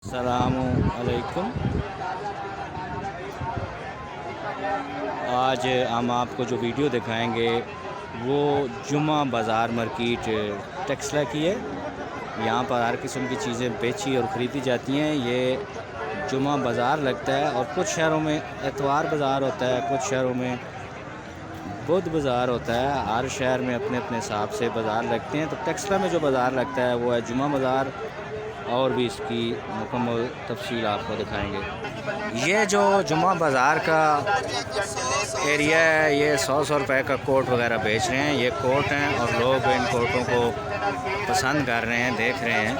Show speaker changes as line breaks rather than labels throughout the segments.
अस्सलामुअलैकुम। आज हम आपको जो वीडियो दिखाएंगे वो जुमा बाज़ार मार्केट टेक्सला की है। यहाँ पर हर किस्म की चीज़ें बेची और ख़रीदी जाती हैं। ये जुमा बाज़ार लगता है और कुछ शहरों में इतवार बाज़ार होता है, कुछ शहरों में बुध बाज़ार होता है। हर शहर में अपने अपने हिसाब से बाज़ार लगते हैं। तो टेक्सला में जो बाज़ार लगता है वो है जुमा बाज़ार, और भी इसकी मुकम्मल तफसील आपको दिखाएंगे। ये जो जुमा बाज़ार का एरिया है, ये 100 रुपए का कोट वगैरह बेच रहे हैं। ये कोट हैं और लोग इन कोटों को पसंद कर रहे हैं, देख रहे हैं।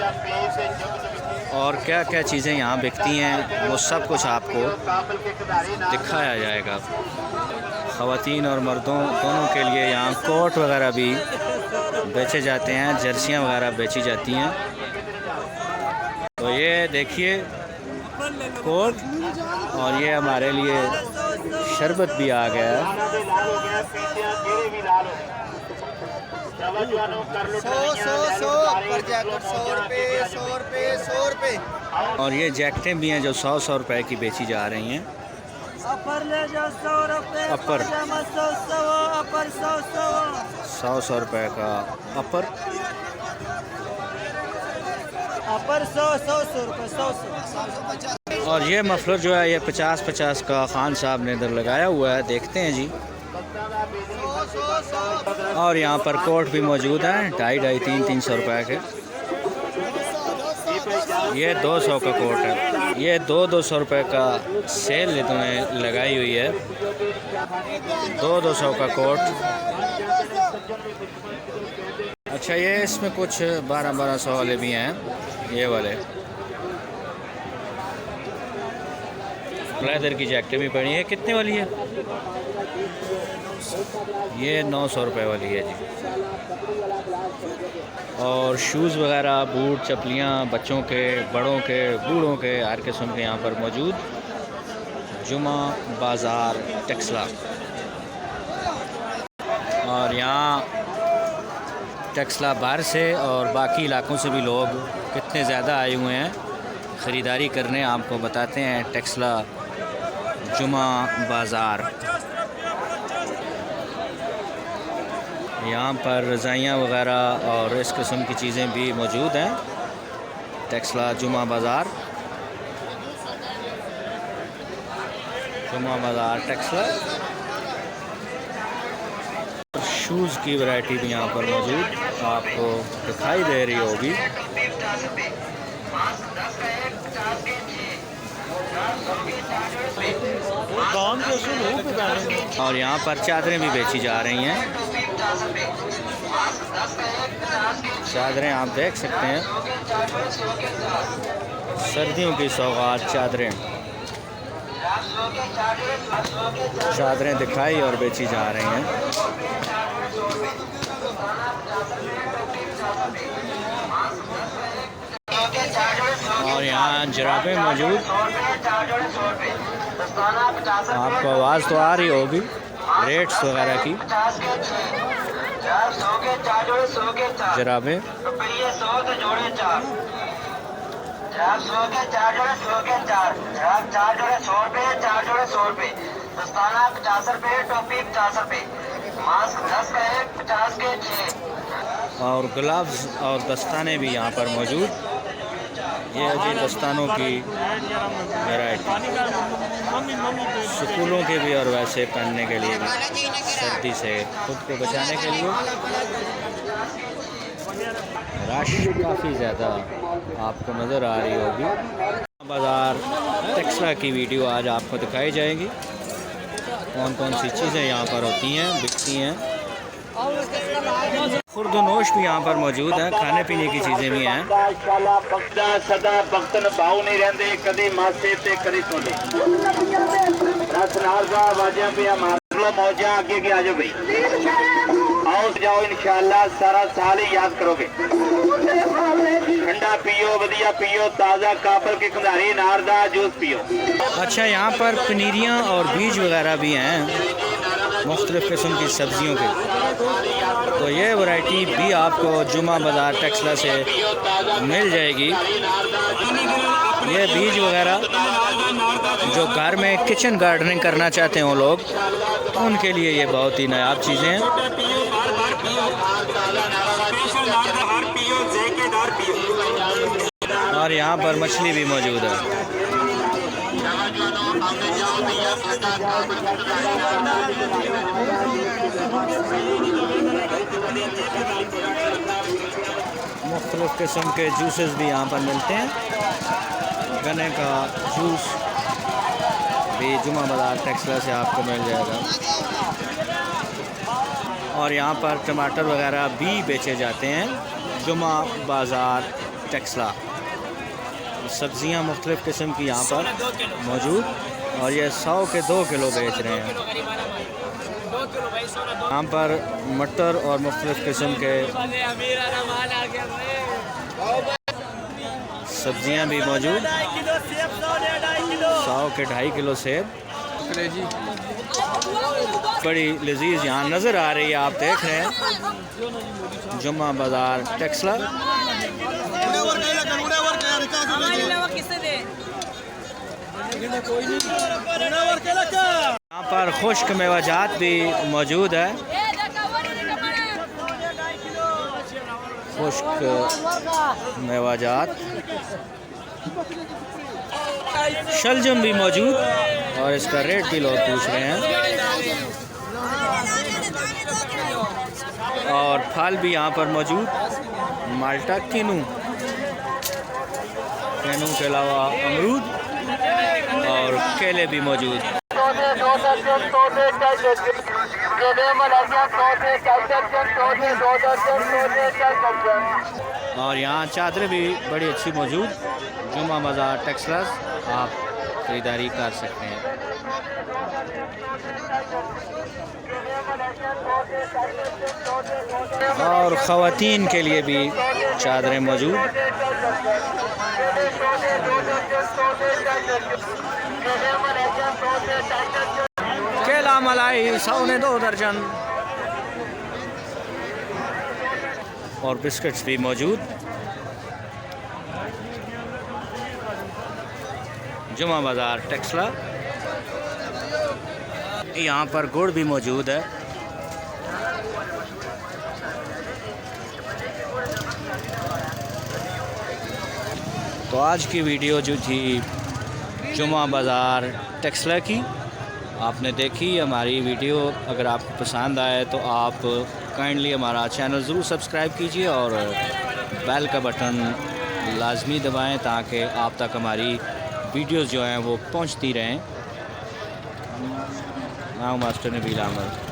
और क्या क्या चीज़ें यहाँ बिकती हैं वो सब कुछ आपको दिखाया जाएगा। ख़वातीन और मर्दों दोनों के लिए यहाँ कोट वगैरह भी बेचे जाते हैं, जर्सियाँ वगैरह बेची जाती हैं। तो ये देखिए कोट, और ये हमारे लिए शरबत भी आ गया है।
100 रुपये।
और ये जैकेटें भी हैं जो 100 रुपए की बेची जा रही हैं।
अपर ले जाओ 100 रुपये,
अपर 100 रुपए का अपर,
अपर 100 रुपये 100।
और ये मफलर जो है ये 50 का खान साहब ने इधर लगाया हुआ है, देखते हैं जी। और यहाँ पर कोट भी मौजूद हैं 250, 300 रुपए के। ये 200 का कोट है। ये 200 रुपए का सेल इन्होंने लगाई हुई है। 200 का कोट। अच्छा, ये इसमें कुछ 1200 वाले भी हैं। ये वाले लेदर की जैकेटें भी पड़ी हैं। कितने वाली है? ये 900 रुपए वाली है जी। और शूज़ वगैरह, बूट, चप्पलियाँ बच्चों के, बड़ों के, बूढ़ों के, हर किस्म के यहाँ पर मौजूद। जुमा बाज़ार टेक्सला। और यहाँ टेक्सला बाहर से और बाकी इलाकों से भी लोग कितने ज़्यादा आए हुए हैं ख़रीदारी करने, आपको बताते हैं। टेक्सला जुमा बाज़ार, यहाँ पर रज़ाइयाँ वगैरह और इस किस्म की चीज़ें भी मौजूद हैं। टेक्सला जुमा बाज़ार, जुमा बाज़ार टेक्सला। शूज़ की वैरायटी भी यहाँ पर मौजूद आपको दिखाई दे रही होगी। और यहाँ पर चादरें भी बेची जा रही हैं। चादरें आप देख सकते हैं, सर्दियों की सौगात चादरें। चादरें दिखाई और बेची जा रही हैं। और यहाँ जुराबें मौजूद, आपको आवाज़ तो आ रही होगी रेट्स वगैरह की। जुराबें
100 रुपये, दस्ताना 50 रुपये, टोपी 50 रुपये, मास्क 10 का 1, 50 के 6।
और ग्लव्स और दस्ताने भी यहाँ पर मौजूद। ये है जी दस्तानों की वैरायटी, स्कूलों के भी और वैसे पहनने के लिए भी, सर्दी से खुद को बचाने के लिए। रश काफ़ी ज़्यादा आपको नज़र आ रही होगी। बाज़ार टेक्सला की वीडियो आज आपको दिखाई जाएगी। कौन कौन सी चीज़ें यहाँ पर होती हैं, बिकती हैं। खुर्दनोश भी यहाँ पर मौजूद हैं, खाने पीने की चीज़ें भी हैं।
सदा बख्तन भाव नहीं रहते, कभी मासे ते कभी सोने वाजिया पे हमारे मौजा आगे के आ जाओ भाई, आओ जाओ इंशाल्लाह सारा साल ही याद करोगे। ठंडा पियो, वधिया पियो, ताज़ा काबल के कंधारी नारदा जूस पियो।
अच्छा, यहाँ पर पनीरियाँ और बीज वगैरह भी हैं मुख्तलिफ़ किस्म की सब्ज़ियों के। तो ये वैरायटी भी आपको जुमा बाज़ार टेक्सला से मिल जाएगी। ये बीज वगैरह जो घर में किचन गार्डनिंग करना चाहते हैं वो लोग, उनके लिए ये बहुत ही नायाब चीज़ें हैं। और यहाँ पर मछली भी मौजूद है। मुख्तलिफ़ किस्म के जूसेस भी यहाँ पर मिलते हैं। गन्ने का जूस भी जुमा बाज़ार टेक्सला से आपको मिल जाएगा। और यहाँ पर टमाटर वगैरह भी बेचे जाते हैं जुमा बाज़ार टेक्सला। सब्ज़ियाँ मुख्तलिफ़ किस्म की यहाँ पर मौजूद, और ये 100 के 2 किलो बेच रहे हैं। यहाँ पर मटर और मुख्तलिफ़ किस्म के सब्ज़ियाँ भी मौजूद। 100 के 2.5 किलो सेब, बड़ी लजीज यहाँ नज़र आ रही है। आप देख रहे हैं जुमा बाज़ार टेक्सला। यहाँ पर खुश्क मेवाजात भी मौजूद है। खुश्क मेवाजात, शलजम भी मौजूद, और इसका रेट भी लोग पूछ रहे हैं। और फल भी यहाँ पर मौजूद, माल्टा, किनू के अलावा अमरूद और केले भी मौजूद। और यहाँ चादरें भी बड़ी अच्छी मौजूद। जुमा बाज़ार टेक्सला आप ख़रीदारी कर सकते हैं। और ख़वातीन के लिए भी चादरें मौजूद। केला मलाई 100 दर्जन, और बिस्किट्स भी मौजूद। जुमा बाज़ार टेक्सला। यहाँ पर गुड़ भी मौजूद है। तो आज की वीडियो जो थी जुमा बाज़ार टेक्सला की, आपने देखी। हमारी वीडियो अगर आपको पसंद आए तो आप काइंडली हमारा चैनल ज़रूर सब्सक्राइब कीजिए और बेल का बटन लाजमी दबाएं ताकि आप तक हमारी वीडियोस जो हैं वो पहुंचती रहें। Now master Nabeel Ahmad.